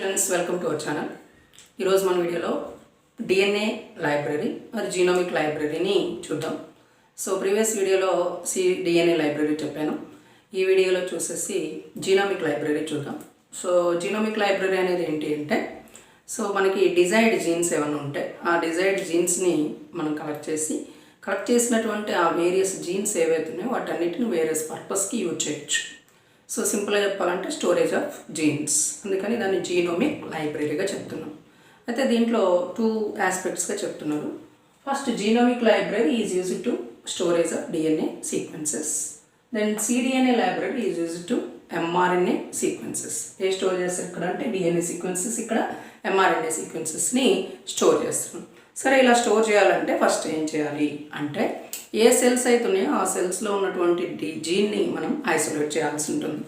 Friends, welcome to our channel. ఈరోజు మన వీడియోలో డిఎన్ఏ లైబ్రరీ మరి జీనోమిక్ లైబ్రరీని చూద్దాం. సో ప్రీవియస్ వీడియోలో డిఎన్ఏ లైబ్రరీ చెప్పాను. ఈ వీడియోలో చూసేసి జీనోమిక్ లైబ్రరీ చూద్దాం. సో జీనోమిక్ లైబ్రరీ అనేది ఏంటి అంటే, సో మనకి డిజైర్డ్ జీన్స్ ఏమైనా ఉంటాయి, ఆ డిజైర్డ్ జీన్స్ని మనం కలెక్ట్ చేసినటువంటి ఆ వేరియస్ జీన్స్ ఏవైతే ఉన్నాయో వాటన్నిటిని వేరియస్ పర్పస్కి యూజ్ చేయొచ్చు. సో సింపుల్గా చెప్పాలంటే స్టోరేజ్ ఆఫ్ జీన్స్, అందుకని దాన్ని జీనోమిక్ లైబ్రరీగా చెప్తున్నాం. అయితే దీంట్లో 2 ఆస్పెక్ట్స్గా చెప్తున్నారు. First, genomic library is used to storage of DNA sequences. Then cDna library is used to mRNA sequences. ఏ స్టోర్ చేస్తారు ఇక్కడ అంటే డిఎన్ఏ సీక్వెన్సెస్, ఇక్కడ mRNA సీక్వెన్సెస్ని స్టోర్ చేస్తున్నాం. సరే, ఇలా స్టోర్ చేయాలంటే ఫస్ట్ ఏం చేయాలి అంటే, ఏ సెల్స్ అయితే ఉన్నాయో ఆ సెల్స్లో ఉన్నటువంటి జీన్ని మనం ఐసోలేట్ చేయాల్సి ఉంటుంది.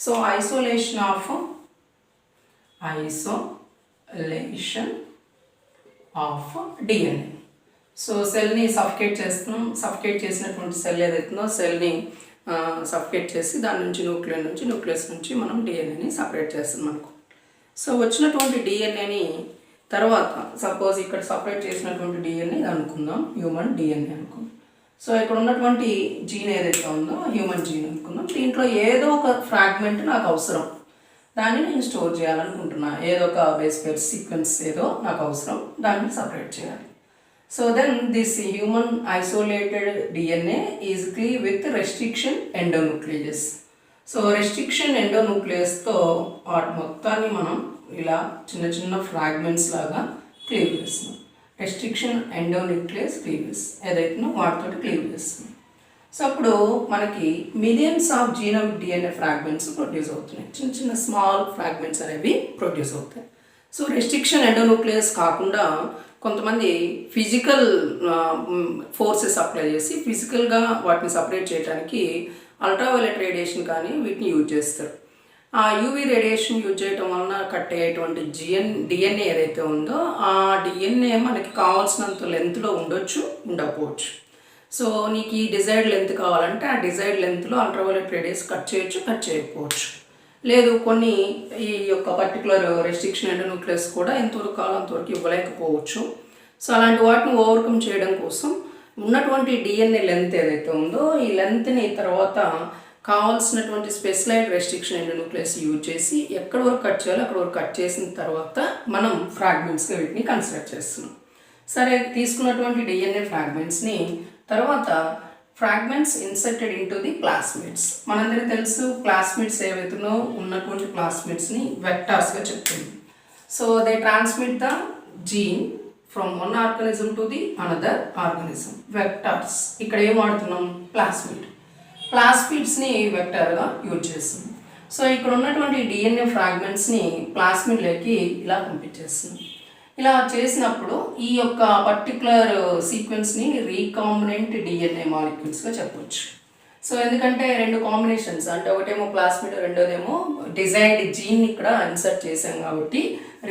So isolation of DNA. So సెల్ని సఫికేట్ చేస్తున్నాం. సఫికేట్ చేసినటువంటి సెల్ ఏదైతుందో సెల్ని సఫికేట్ చేసి దాని నుంచి న్యూక్లియస్ నుంచి మనం డిఎన్ఏని సపరేట్ చేస్తున్నాం అనుకో. సో వచ్చినటువంటి డిఎన్ఏని తర్వాత సపోజ్ ఇక్కడ సపరేట్ చేసినటువంటి డిఎన్ఏ అనుకుందాం, హ్యూమన్ డిఎన్ఏ అనుకుందాం. సో ఇక్కడ ఉన్నటువంటి జీన్ ఏదైతే ఉందో హ్యూమన్ జీన్ అనుకుందాం. దీంట్లో ఏదో ఒక ఫ్రాగ్మెంట్ నాకు అవసరం, దాన్ని నేను స్టోర్ చేయాలనుకుంటున్నా. ఏదో ఒక బేస్ పేర్ సీక్వెన్స్ ఏదో నాకు అవసరం, దాన్ని సపరేట్ చేయాలి. So then this human isolated DNA is cleave with restriction endonuclease. So restriction ఎండోన్యూక్లియస్తో వాటి మొత్తాన్ని మనం ఇలా చిన్న చిన్న ఫ్రాగ్మెంట్స్ లాగా క్లీవ్ చేస్తున్నాం. రెస్ట్రిక్షన్ ఎండోన్యూక్లియస్ క్లీవ్స్ ఏదైతుందో వాటితో క్లీవ్ చేస్తున్నాం. సో అప్పుడు మనకి millions of genomic DNA fragments produce అవుతున్నాయి. చిన్న చిన్న స్మాల్ ఫ్రాగ్మెంట్స్ అనేవి ప్రొడ్యూస్ అవుతాయి. సో రెస్ట్రిక్షన్ ఎండోన్యూక్లియస్ కాకుండా కొంతమంది ఫిజికల్ ఫోర్సెస్ అప్లై చేసి ఫిజికల్గా వాటిని సపరేట్ చేయడానికి అల్ట్రావైలెట్ రేడియేషన్ కానీ వీటిని యూజ్ చేస్తారు. ఆ యూవీ రేడియేషన్ యూజ్ చేయటం వలన కట్ అయ్యేటువంటి డిఎన్ఏ ఏదైతే ఉందో ఆ డిఎన్ఏ మనకి కావాల్సినంత లెంత్లో ఉండొచ్చు, ఉండకపోవచ్చు. సో నీకు ఈ డిజైర్డ్ లెంత్ కావాలంటే ఆ డిజైర్డ్ లెంత్లో అల్ట్రావైలెట్ రేడియస్ కట్ చేయొచ్చు, కట్ చేయకపోవచ్చు. లేదు, కొన్ని ఈ యొక్క పర్టికులర్ రెస్ట్రిక్షన్ ఎండోన్యూక్లియస్ కూడా ఎంతవరకు కావాలో అంతవరకు ఇవ్వలేకపోవచ్చు. సో అలాంటి వాటిని ఓవర్కమ్ చేయడం కోసం ఉన్నటువంటి డిఎన్ఏ లెంత్ ఏదైతే ఉందో ఈ లెంత్ని తర్వాత కావాల్సినటువంటి స్పెషలైజ్డ్ రెస్ట్రిక్షన్ ఎండోన్యూక్లియస్ యూజ్ చేసి ఎక్కడి వరకు కట్ చేయాలో అక్కడ వరకు కట్ చేసిన తర్వాత మనం ఫ్రాగ్మెంట్స్గా వీటిని కన్సిడర్ చేస్తున్నాం. సరే, తీసుకున్నటువంటి డిఎన్ఏ ఫ్రాగ్మెంట్స్ని తర్వాత fragments inserted into the plasmids. మనందరికీ తెలుసు ప్లాస్మిడ్స్ ఏవైతున్నో ఉన్నటువంటి ప్లాస్మిడ్స్ని వెక్టార్స్గా చెప్తుంది. So they transmit the gene from one organism to the another organism. Vectors ఇక్కడ ఏం వాడుతున్నాం? ప్లాస్మిడ్స్ని వెక్టార్గా యూజ్ చేస్తుంది. సో ఇక్కడ ఉన్నటువంటి డిఎన్ఏ ఫ్రాగ్మెంట్స్ని ప్లాస్మిడ్లోకి ఇలా పంపించేస్తుంది. ఇలా చేసినప్పుడు ఈ యొక్క పర్టికులర్ సీక్వెన్స్ని రీకాంబినెంట్ డిఎన్ఏ మాలిక్యూల్స్గా చెప్పవచ్చు. సో ఎందుకంటే 2 కాంబినేషన్స్, అంటే ఒకటేమో ప్లాస్మిడ్, రెండోదేమో డిజైర్డ్ జీన్ ఇక్కడ ఇన్సర్ట్ చేసాం కాబట్టి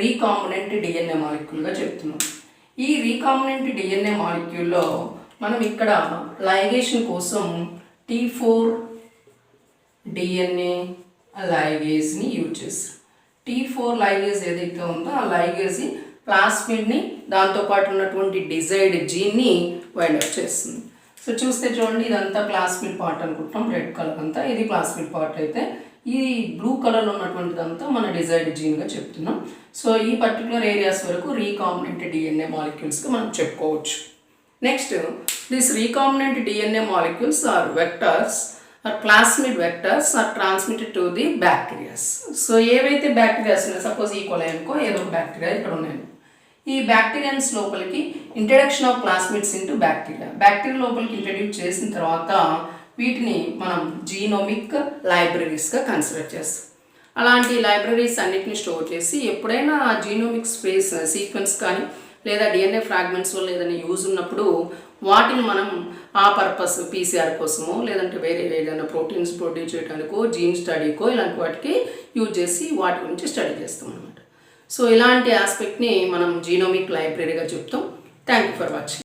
రీకాంబినెంట్ డిఎన్ఏ మాలిక్యూల్గా చెప్తున్నాం. ఈ రీకాంబినెంట్ డిఎన్ఏ మాలిక్యూల్లో మనం ఇక్కడ లైగేషన్ కోసం T4 డిఎన్ఏ లైగేజ్ని యూజ్ చేస్తాం. T4 లైగేజ్ ఏదైతే ఉందో ఆ లైగేజ్ ప్లాస్మిడ్ని దాంతోపాటు ఉన్నటువంటి డిజైర్డ్ జీన్ని వైండ్ అప్ చేస్తుంది. సో చూస్తే చూడండి, ఇదంతా ప్లాస్మిడ్ పార్ట్ అనుకుంటాం, రెడ్ కలర్ అంతా ఇది ప్లాస్మిడ్ పార్ట్ అయితే ఈ బ్లూ కలర్లో ఉన్నటువంటిదంతా మన డిజైర్డ్ జీన్గా చెప్తున్నాం. సో ఈ పర్టికులర్ ఏరియాస్ వరకు రీకాంబినెంట్ డిఎన్ఏ మాలిక్యూల్స్గా మనం చెప్పుకోవచ్చు. Next, this recombinant DNA molecules are vectors or plasmid vectors are transmitted to the bacterias. So ఏవైతే బ్యాక్టీరియాస్ ఉన్నాయి, సపోజ్ ఈకోలై అనుకో, ఏదో ఒక బ్యాక్టీరియా ఇక్కడ ఉన్నాయి. ఈ బ్యాక్టీరియాన్స్ లోపలికి introduction of plasmids into bacteria లోపలికి ఇంట్రడ్యూస్ చేసిన తర్వాత వీటిని మనం జీనోమిక్ లైబ్రరీస్గా కన్సిడర్ చేస్తాం. అలాంటి లైబ్రరీస్ అన్నిటిని స్టోర్ చేసి ఎప్పుడైనా ఆ జీనోమిక్ సీక్వెన్స్ కానీ లేదా డిఎన్ఏ ఫ్రాగ్మెంట్స్ వల్ల ఏదైనా యూజ్ ఉన్నప్పుడు వాటిని మనం ఆ పర్పస్ పీసీఆర్ కోసమో లేదంటే వేరే ఏదైనా ప్రోటీన్స్ ప్రొడ్యూస్ చేయడానికో జీన్ స్టడీకో ఇలాంటి వాటికి యూజ్ చేసి వాటి గురించి స్టడీ చేస్తాం అన్నమాట. సో ఇలాంటి ఆస్పెక్ట్ని మనం జీనోమిక్ లైబ్రరీగా చెప్తాం. Thank you for watching.